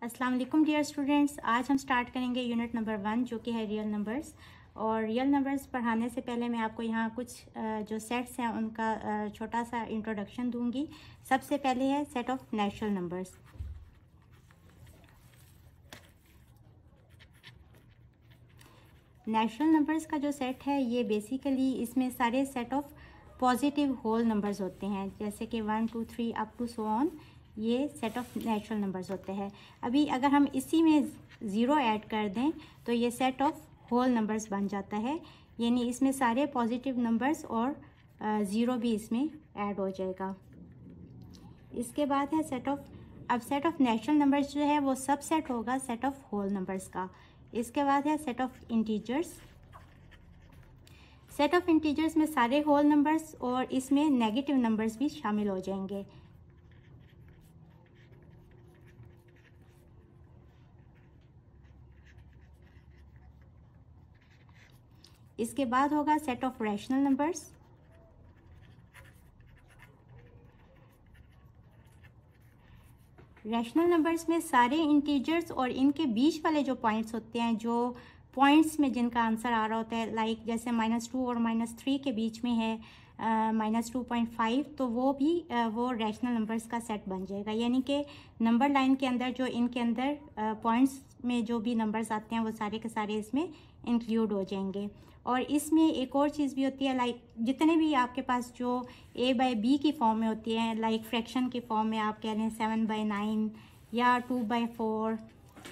अस्सलाम वालेकुम dear students. आज हम स्टार्ट करेंगे यूनिट नंबर 1 जो कि है रियल नंबर्स। और रियल नंबर्स पढ़ाने से पहले मैं आपको यहाँ कुछ जो सेट्स हैं उनका छोटा सा इंट्रोडक्शन दूंगी। सबसे पहले है set of natural numbers. Natural numbers का जो सेट है ये बेसिकली इसमें सारे set of positive whole numbers होते हैं, जैसे कि 1 2 3 अप टू सो ऑन। ये सेट ऑफ नेचुरल नंबर्स होते हैं। अभी अगर हम इसी में ज़ीरो ऐड कर दें तो ये सेट ऑफ होल नंबर्स बन जाता है, यानी इसमें सारे पॉजिटिव नंबर्स और ज़ीरो भी इसमें ऐड हो जाएगा। इसके बाद है सेट ऑफ नेचुरल नंबर्स जो है वो सब सेट होगा सेट ऑफ होल नंबर्स का। इसके बाद है set of integers. Set of integers में सारे होल नंबर्स और इसमें नेगेटिव नंबर्स भी शामिल हो जाएंगे। इसके बाद होगा set of rational numbers. Rational numbers में सारे इंटीजर्स और इनके बीच वाले जो पॉइंट्स होते हैं, जो पॉइंट्स में जिनका आंसर आ रहा होता है, लाइक जैसे -2 और -3 के बीच में है -2.5, तो वो भी वो रैशनल नंबर्स का सेट बन जाएगा। यानी कि नंबर लाइन के अंदर जो इनके अंदर पॉइंट्स में जो भी नंबर्स आते हैं वो सारे के सारे इसमें इंक्लूड हो जाएंगे। और इसमें एक और चीज़ भी होती है, लाइक जितने भी आपके पास जो a/b की फॉर्म में होती हैं, लाइक फ्रैक्शन की फॉर्म में आप कह लें 7/9 या 2/4,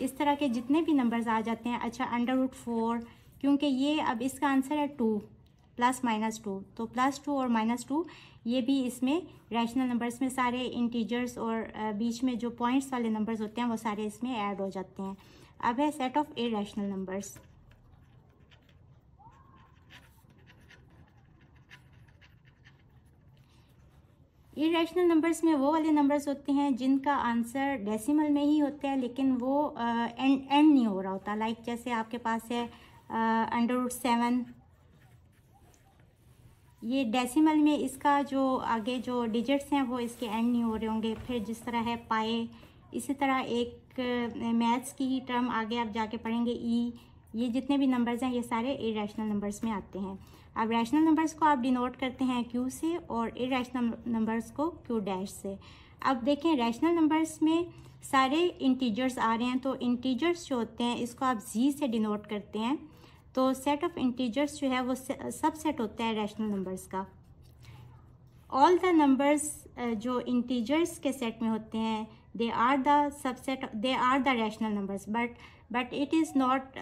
इस तरह के जितने भी नंबर्स आ जाते हैं। अच्छा, √4, क्योंकि ये अब इसका आंसर है 2 + -2, तो +2 और -2 ये भी इसमें रैशनल नंबर्स में सारे इंटीजर्स और बीच में जो पॉइंट्स वाले नंबर्स होते हैं वो सारे इसमें ऐड हो जाते हैं। अब है set of irrational numbers. Irrational numbers में वो वाले नंबर्स होते हैं जिनका आंसर डेसिमल में ही होता है, लेकिन वो एंड नहीं हो रहा होता। लाइक जैसे आपके पास है √7, ये डेसिमल में इसका जो आगे जो डिजिट्स हैं वो इसके एंड नहीं हो रहे होंगे। फिर जिस तरह है पाए, इसी तरह एक मैथ्स की ही टर्म आगे आप जाके पढ़ेंगे ई। ये जितने भी नंबर्स हैं ये सारे इरैशनल नंबर्स में आते हैं। अब रैशनल नंबर्स को आप डिनोट करते हैं क्यू से और इरैशनल नंबर्स को Q' से। अब देखें, रैशनल नंबर्स में सारे इंटीजर्स आ रहे हैं, तो इंटीजर्स जो होते हैं इसको आप जी से डिनोट करते हैं। तो सेट ऑफ इंटीजर्स जो है वो सब सेट होता है रैशनल नंबर्स का। ऑल द नंबर्स जो इंटीजर्स के सेट में होते हैं they are the rational numbers, but it is not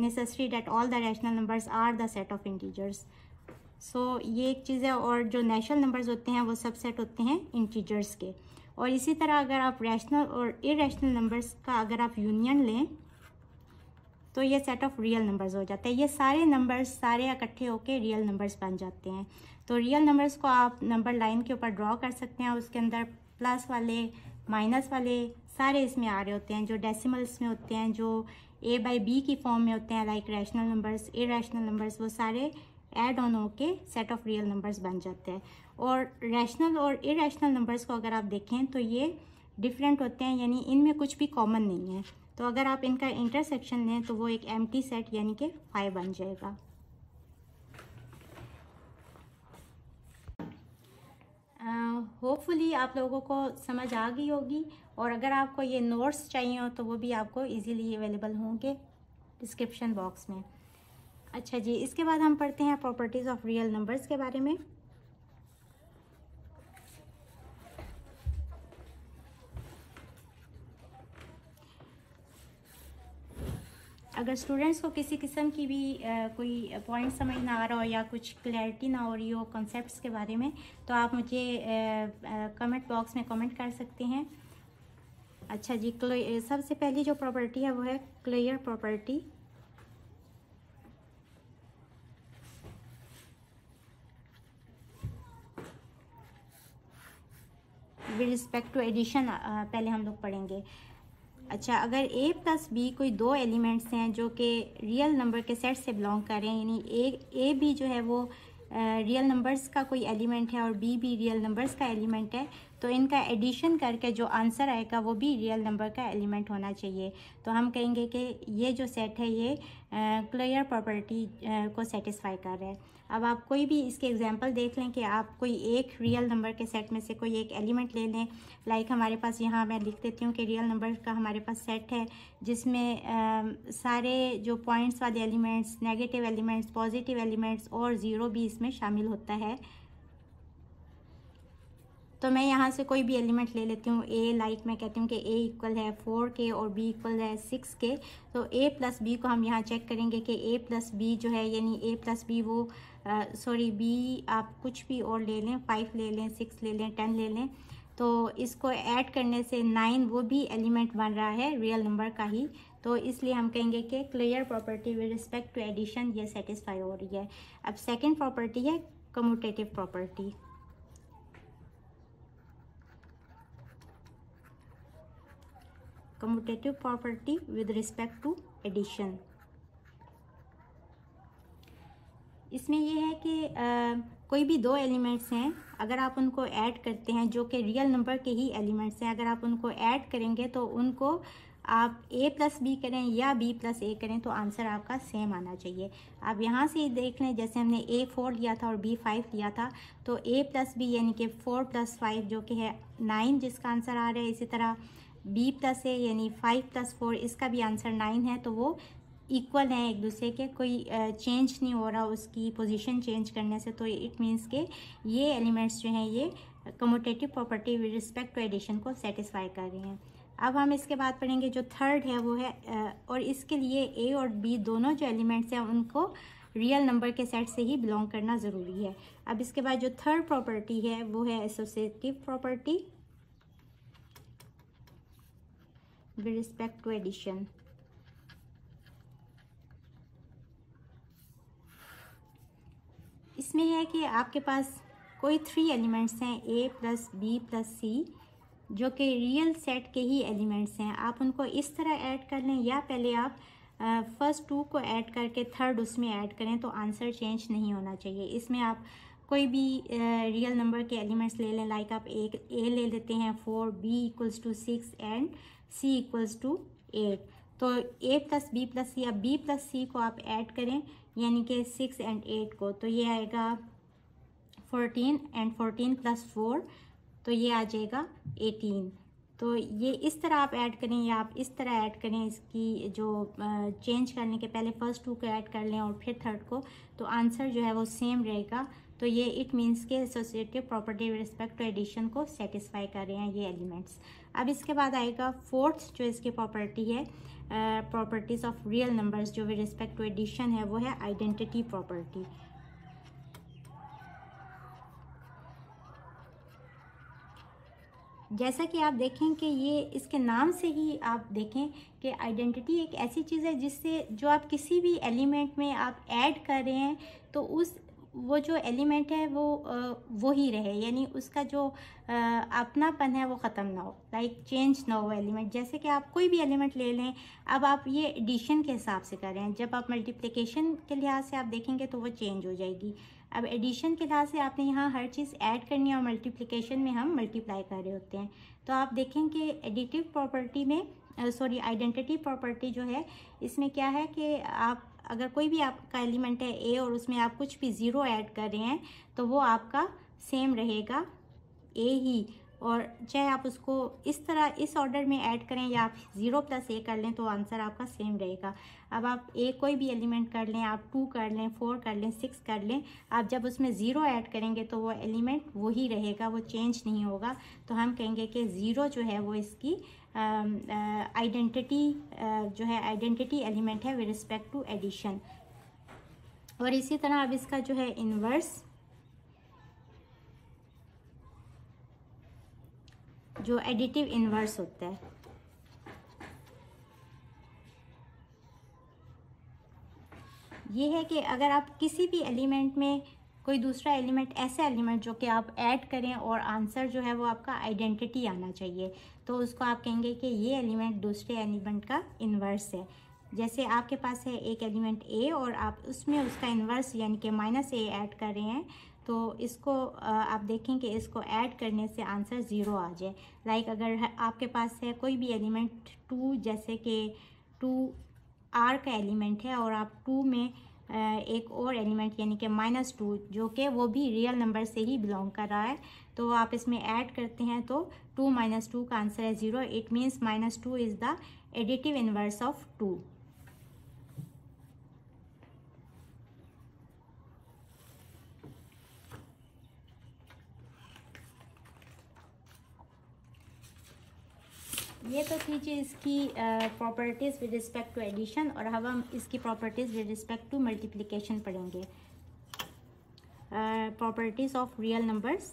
necessary that all the rational numbers are the set of integers. So ये एक चीज़ है। और जो नेचुरल नंबर्स होते हैं वो सब सेट होते हैं इंटीजर्स के। और इसी तरह अगर आप रैशनल और इरैशनल नंबर्स का अगर आप यूनियन लें तो ये सेट ऑफ रियल नंबर्स हो जाता है। ये सारे नंबर्स सारे इकट्ठे होके रियल नंबर्स बन जाते हैं। तो रियल नंबर्स को आप नंबर लाइन के ऊपर ड्रॉ कर सकते हैं। उसके अंदर प्लस वाले माइनस वाले सारे इसमें आ रहे होते हैं, जो डेसिमल्स में होते हैं, जो a/b की फॉर्म में होते हैं, like rational numbers, irrational numbers, वो सारे ऐड ऑन होके सेट ऑफ रियल नंबर्स बन जाते हैं। और रैशनल और इरैशनल नंबर्स को अगर आप देखें तो ये डिफरेंट होते हैं, यानी इनमें कुछ भी कॉमन नहीं है। तो अगर आप इनका इंटरसेक्शन लें तो वो एक एम्प्टी सेट यानी कि 5 बन जाएगा। होपफुली आप लोगों को समझ आ गई होगी। और अगर आपको ये नोट्स चाहिए हो तो वो भी आपको इजीली अवेलेबल होंगे डिस्क्रिप्शन बॉक्स में। अच्छा जी, इसके बाद हम पढ़ते हैं प्रॉपर्टीज़ ऑफ रियल नंबर्स के बारे में। अगर स्टूडेंट्स को किसी किस्म की भी कोई पॉइंट समझ ना आ रहा हो या कुछ क्लैरिटी ना हो रही हो कॉन्सेप्ट्स के बारे में, तो आप मुझे कमेंट बॉक्स में कमेंट कर सकते हैं। अच्छा जी, सबसे पहली जो प्रॉपर्टी है वो है clear property. With respect to addition पहले हम लोग पढ़ेंगे। अच्छा, अगर a + b कोई दो एलिमेंट्स हैं जो कि रियल नंबर के सेट से बिलोंग कर रहे हैं, यानी a भी जो है वो रियल नंबर्स का कोई एलिमेंट है और b भी रियल नंबर्स का एलिमेंट है, तो इनका एडिशन करके जो आंसर आएगा वो भी रियल नंबर का एलिमेंट होना चाहिए। तो हम कहेंगे कि ये जो सेट है ये क्लियर प्रॉपर्टी को सेटिस्फाई कर रहा है। अब आप कोई भी इसके एग्जांपल देख लें कि आप कोई एक रियल नंबर के सेट में से कोई एक एलिमेंट ले लें। लाइक हमारे पास यहाँ मैं लिख देती हूँ कि रियल नंबर का हमारे पास सेट है जिसमें सारे जो पॉइंट्स वाले elements, negative elements, positive elements और ज़ीरो भी इसमें शामिल होता है। तो मैं यहाँ से कोई भी एलिमेंट ले लेती हूँ ए। लाइक मैं कहती हूँ कि ए इक्वल है 4k और बी इक्वल है 6k। तो ए प्लस बी को हम यहाँ चेक करेंगे कि ए प्लस बी जो है यानी ए प्लस बी वो बी आप कुछ भी और ले लें, 5 ले लें, 6 ले लें, 10 ले लें, तो इसको ऐड करने से 9 वो भी एलिमेंट बन रहा है रियल नंबर का ही। तो इसलिए हम कहेंगे कि clear property with respect to addition ये सेटिस्फाई हो रही है। अब सेकेंड प्रॉपर्टी है commutative property. Commutative property with respect to addition. इसमें यह है कि कोई भी दो एलिमेंट्स हैं, अगर आप उनको ऐड करते हैं जो कि रियल नंबर के ही एलिमेंट्स हैं, अगर आप उनको ऐड करेंगे तो उनको आप a प्लस बी करें या b प्लस a करें तो आंसर आपका सेम आना चाहिए। आप यहाँ से देख लें, जैसे हमने a 4 लिया था और b 5 लिया था, तो a प्लस बी यानी कि 4 प्लस 5 जो कि है 9 जिसका आंसर आ रहा है। इसी तरह b प्लस a यानी 5 प्लस 4 इसका भी आंसर 9 है। तो वो इक्वल हैं एक दूसरे के, कोई चेंज नहीं हो रहा उसकी पोजीशन चेंज करने से। तो इट मीन्स के ये एलिमेंट्स जो हैं ये commutative property with respect to addition को सेटिस्फाई कर रहे हैं। अब हम इसके बाद पढ़ेंगे जो थर्ड है वो है और इसके लिए ए और बी दोनों जो एलिमेंट्स हैं उनको रियल नंबर के सेट से ही बिलोंग करना ज़रूरी है। अब इसके बाद जो थर्ड प्रॉपर्टी है वो है associative property with respect to addition. इसमें यह है कि आपके पास कोई 3 एलिमेंट्स हैं a प्लस बी प्लस सी जो कि रियल सेट के ही एलिमेंट्स हैं। आप उनको इस तरह ऐड कर लें या पहले आप फर्स्ट 2 को ऐड करके थर्ड उसमें ऐड करें तो आंसर चेंज नहीं होना चाहिए। इसमें आप कोई भी रियल नंबर के एलिमेंट्स ले लें। लाइक आप एक a ले लेते हैं 4, b equals to 6 and c equals to 8। तो a plus b plus c या b प्लस सी को आप ऐड करें यानी कि 6 एंड 8 को, तो ये आएगा 14 एंड 14 प्लस 4 तो ये आ जाएगा 18। तो ये इस तरह आप ऐड करें या आप इस तरह ऐड करें, इसकी जो चेंज करने के पहले फर्स्ट 2 को ऐड कर लें और फिर थर्ड को, तो आंसर जो है वो सेम रहेगा। तो ये इट मीन्स के associative property with respect to addition को सेटिस्फाई कर रहे हैं ये एलिमेंट्स। अब इसके बाद आएगा फोर्थ जो इसकी प्रॉपर्टी है प्रॉपर्टीज़ ऑफ रियल नंबर्स जो विद रिस्पेक्ट टू एडिशन है वो है आइडेंटिटी प्रॉपर्टी। जैसा कि आप देखें कि ये इसके नाम से ही आप देखें कि आइडेंटिटी एक ऐसी चीज़ है जिससे जो आप किसी भी एलिमेंट में आप ऐड कर रहे हैं तो वो जो एलिमेंट है वो ही रहे, यानी उसका जो अपनापन है वो ख़त्म ना हो, लाइक चेंज ना हो एलिमेंट। जैसे कि आप कोई भी एलिमेंट ले लें, अब आप ये एडिशन के हिसाब से कर रहे हैं, जब आप मल्टीप्लिकेशन के लिहाज से आप देखेंगे तो वो चेंज हो जाएगी। अब एडिशन के लिहाज से आपने यहाँ हर चीज़ ऐड करनी है और मल्टीप्लिकेशन में हम मल्टीप्लाई कर रहे होते हैं। तो आप देखें कि एडिटिव प्रॉपर्टी में आइडेंटिटी प्रॉपर्टी जो है इसमें क्या है कि आप अगर कोई भी आपका एलिमेंट है ए और उसमें आप कुछ भी ज़ीरो ऐड कर रहे हैं तो वो आपका सेम रहेगा ए ही, और चाहे आप उसको इस तरह इस ऑर्डर में ऐड करें या आप 0 प्लस ए कर लें तो आंसर आपका सेम रहेगा। अब आप ए कोई भी एलिमेंट कर लें, आप 2 कर लें, 4 कर लें, 6 कर लें, आप जब उसमें 0 ऐड करेंगे तो वो एलिमेंट वही रहेगा, वो चेंज नहीं होगा। तो हम कहेंगे कि 0 जो है वो इसकी आइडेंटिटी जो है आइडेंटिटी एलिमेंट है विद रिस्पेक्ट टू एडिशन। और इसी तरह अब इसका जो है इन्वर्स जो एडिटिव इन्वर्स होता है, ये है कि अगर आप किसी भी एलिमेंट में कोई दूसरा एलिमेंट ऐसा एलिमेंट जो कि आप ऐड करें और आंसर जो है वो आपका आइडेंटिटी आना चाहिए, तो उसको आप कहेंगे कि ये एलिमेंट दूसरे एलिमेंट का इन्वर्स है। जैसे आपके पास है एक एलिमेंट ए और आप उसमें उसका इन्वर्स यानी कि -a ऐड कर रहे हैं, तो इसको आप देखें कि इसको ऐड करने से आंसर 0 आ जाए। लाइक अगर आपके पास है कोई भी एलिमेंट 2, जैसे कि 2 आर का एलिमेंट है और आप 2 में एक और एलिमेंट यानी कि -2 जो कि वो भी रियल नंबर से ही बिलोंग कर रहा है, तो आप इसमें ऐड करते हैं तो 2 - 2 का आंसर है 0। It means -2 is the additive inverse of 2। ये तो थी जी इसकी properties with respect to addition, और अब हम इसकी properties with respect to multiplication पढ़ेंगे। Properties of real numbers.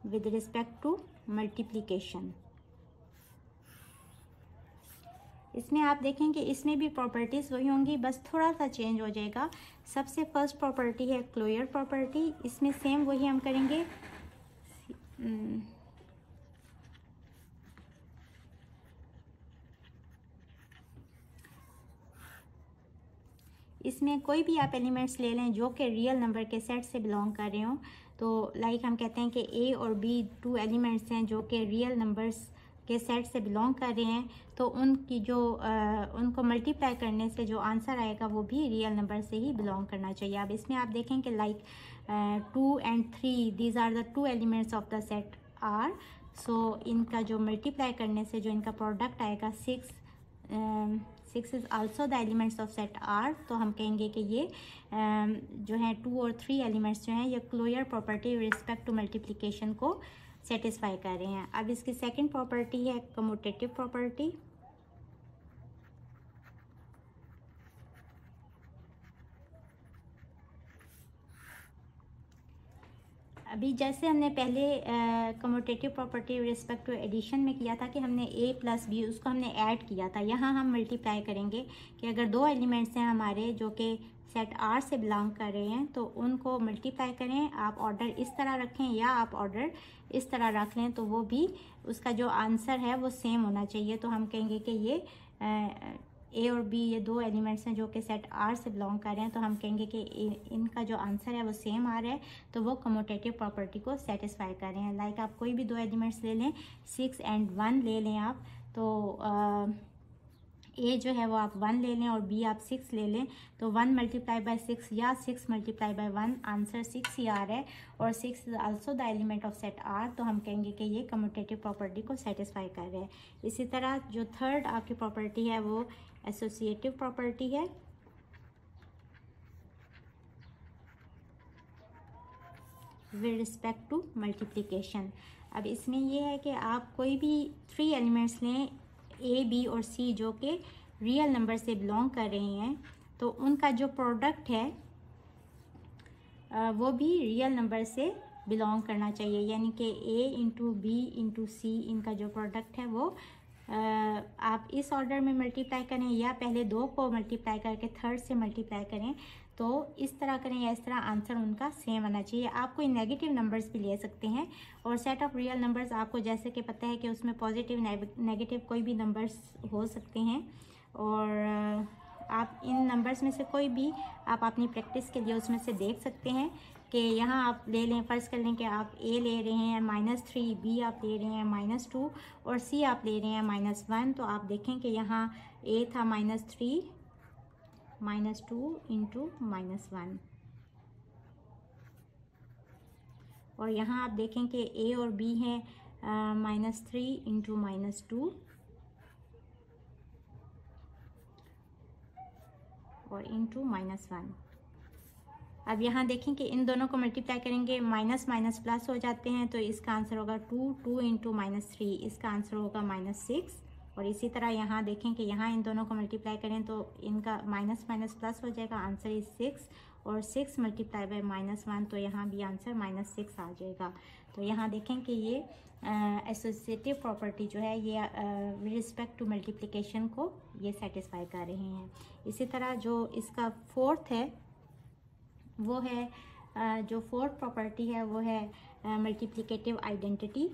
With respect to multiplication. इसमें आप देखें कि इसमें भी प्रॉपर्टीज़ वही होंगी, बस थोड़ा सा चेंज हो जाएगा। सबसे फर्स्ट प्रॉपर्टी है क्लोजर प्रॉपर्टी। इसमें सेम वही हम करेंगे। इसमें कोई भी आप एलिमेंट्स ले लें जो कि रियल नंबर के सेट से बिलोंग कर रहे हों, तो लाइक हम कहते हैं कि ए और बी 2 एलिमेंट्स हैं जो कि रियल नंबर्स के सेट से बिलोंग कर रहे हैं, तो उनकी जो उनको मल्टीप्लाई करने से जो आंसर आएगा वो भी रियल नंबर से ही बिलोंग करना चाहिए। अब इसमें आप देखें कि like 2 and 3 these are the 2 elements of the set are. So इनका जो मल्टीप्लाई करने से जो इनका प्रोडक्ट आएगा 6 is also the elements of set R. तो हम कहेंगे कि ये जो है 2 और 3 एलिमेंट्स जो हैं ये closure property respect to multiplication को सेटिस्फाई कर रहे हैं। अब इसकी सेकंड प्रॉपर्टी है कम्यूटेटिव प्रॉपर्टी। अभी जैसे हमने पहले commutative property respect to addition में किया था कि हमने a + b उसको हमने ऐड किया था, यहाँ हम मल्टीप्लाई करेंगे कि अगर 2 एलिमेंट्स हैं हमारे जो कि सेट R से बिलोंग कर रहे हैं तो उनको मल्टीप्लाई करें। आप ऑर्डर इस तरह रखें या आप ऑर्डर इस तरह रख लें, तो वो भी उसका जो आंसर है वो सेम होना चाहिए। तो हम कहेंगे कि ये ए और बी ये 2 एलिमेंट्स हैं जो कि सेट आर से बिलोंग कर रहे हैं, तो हम कहेंगे कि इनका जो आंसर है वो सेम आ रहा है, तो वो कम्यूटेटिव प्रॉपर्टी को सेटिस्फाई कर रहे हैं। लाइक आप कोई भी 2 एलिमेंट्स ले लें, 6 and 1 ले लें आप, तो ए जो है वो आप 1 ले लें और बी आप 6 ले लें, तो 1 × 6 या 6 × 1 आंसर 6 ही आ रहा है, और 6 is also the element of set R. तो हम कहेंगे कि ये कम्यूटेटिव प्रॉपर्टी को सेटिस्फाई कर रहे हैं। इसी तरह जो थर्ड आपकी प्रॉपर्टी है वो एसोसिएटिव प्रॉपर्टी है। With respect to multiplication. अब इसमें ये है कि आप कोई भी 3 एलिमेंट्स लें ए, बी और सी जो कि रियल नंबर से बिलोंग कर रहे हैं, तो उनका जो प्रोडक्ट है वो भी रियल नंबर से बिलोंग करना चाहिए। यानी कि a × b × c इनका जो प्रोडक्ट है वो आप इस ऑर्डर में मल्टीप्लाई करें या पहले 2 को मल्टीप्लाई करके थर्ड से मल्टीप्लाई करें, तो इस तरह करें या इस तरह, आंसर उनका सेम आना चाहिए। आप कोई नेगेटिव नंबर्स भी ले सकते हैं, और सेट ऑफ रियल नंबर्स आपको जैसे कि पता है कि उसमें पॉजिटिव नेगेटिव कोई भी नंबर्स हो सकते हैं, और आप इन नंबर्स में से कोई भी आप अपनी प्रैक्टिस के लिए उसमें से देख सकते हैं कि यहाँ आप ले लें, फ़र्ज़ कर लें कि आप ए ले रहे हैं -3, बी आप ले रहे हैं -2 और सी आप ले रहे हैं -1। तो आप देखें कि यहाँ ए था -3 -2 × -1, और यहाँ आप देखें कि ए और बी हैं -3 × -2 और इंटू -1। अब यहाँ देखें कि इन दोनों को मल्टीप्लाई करेंगे, माइनस माइनस प्लस हो जाते हैं, तो इसका आंसर होगा 2 × -3, इसका आंसर होगा -6। और इसी तरह यहाँ देखें कि यहाँ इन दोनों को मल्टीप्लाई करें तो इनका माइनस माइनस प्लस हो जाएगा, आंसर इज 6, और 6 × -1, तो यहाँ भी आंसर -6 आ जाएगा। तो यहाँ देखें कि ये एसोसिएटिव प्रॉपर्टी जो है ये विद रिस्पेक्ट टू मल्टीप्लिकेशन को ये सेटिस्फाई कर रहे हैं। इसी तरह जो इसका फोर्थ है वो है जो फोर्थ प्रॉपर्टी है वो है मल्टीप्लिकेटिव आइडेंटिटी।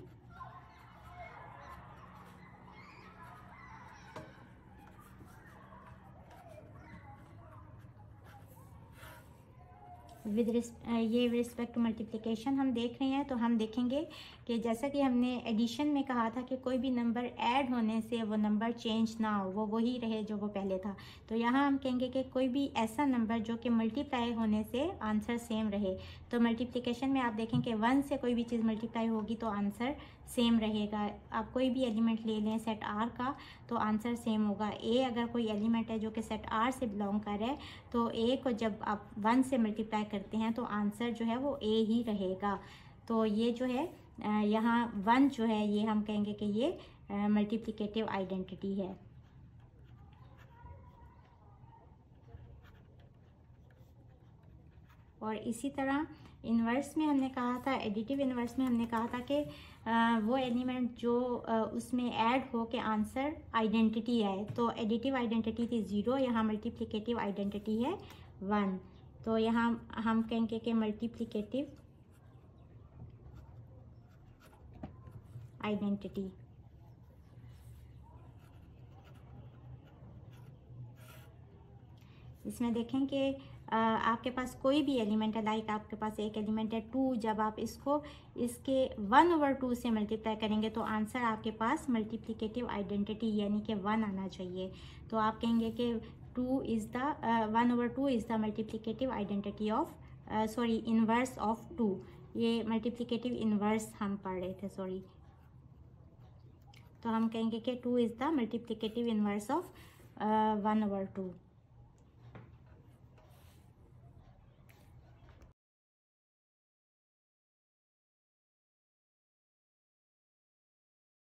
ये रिस्पेक्ट टू मल्टीप्लिकेशन हम देख रहे हैं, तो हम देखेंगे कि जैसा कि हमने एडिशन में कहा था कि कोई भी नंबर ऐड होने से वो नंबर चेंज ना हो, वो वही रहे जो वो पहले था। तो यहाँ हम कहेंगे कि कोई भी ऐसा नंबर जो कि मल्टीप्लाई होने से आंसर सेम रहे। तो मल्टीप्लिकेशन में आप देखें कि 1 से कोई भी चीज़ मल्टीप्लाई होगी तो आंसर सेम रहेगा। आप कोई भी एलिमेंट ले लें सेट आर का, तो आंसर सेम होगा। ए अगर कोई एलिमेंट है जो कि सेट आर से बिलोंग कर रहा है, तो ए को जब आप 1 से मल्टीप्लाई करते हैं तो आंसर जो है वो ए ही रहेगा। तो ये जो है यहाँ 1 जो है ये हम कहेंगे कि ये मल्टीप्लिकेटिव आइडेंटिटी है। और इसी तरह इन्वर्स में हमने कहा था, एडिटिव इन्वर्स में हमने कहा था कि वो एलिमेंट जो उसमें ऐड हो के आंसर आइडेंटिटी आए। तो एडिटिव आइडेंटिटी थी 0, यहाँ मल्टीप्लिकेटिव आइडेंटिटी है 1। तो यहाँ हम कहेंगे कि मल्टीप्लिकेटिव आइडेंटिटी। इसमें देखें कि आपके पास कोई भी एलिमेंट है, लाइक आपके पास एक एलिमेंट है 2, जब आप इसको इसके 1/2 से मल्टीप्लाई करेंगे तो आंसर आपके पास मल्टीप्लिकेटिव आइडेंटिटी यानी कि 1 आना चाहिए। तो आप कहेंगे कि 1/2 is the multiplicative identity of inverse of 2। ये मल्टीप्लिकेटिव इन्वर्स हम पढ़ रहे थे, सॉरी। तो हम कहेंगे कि 2 is the multiplicative inverse of 1/2।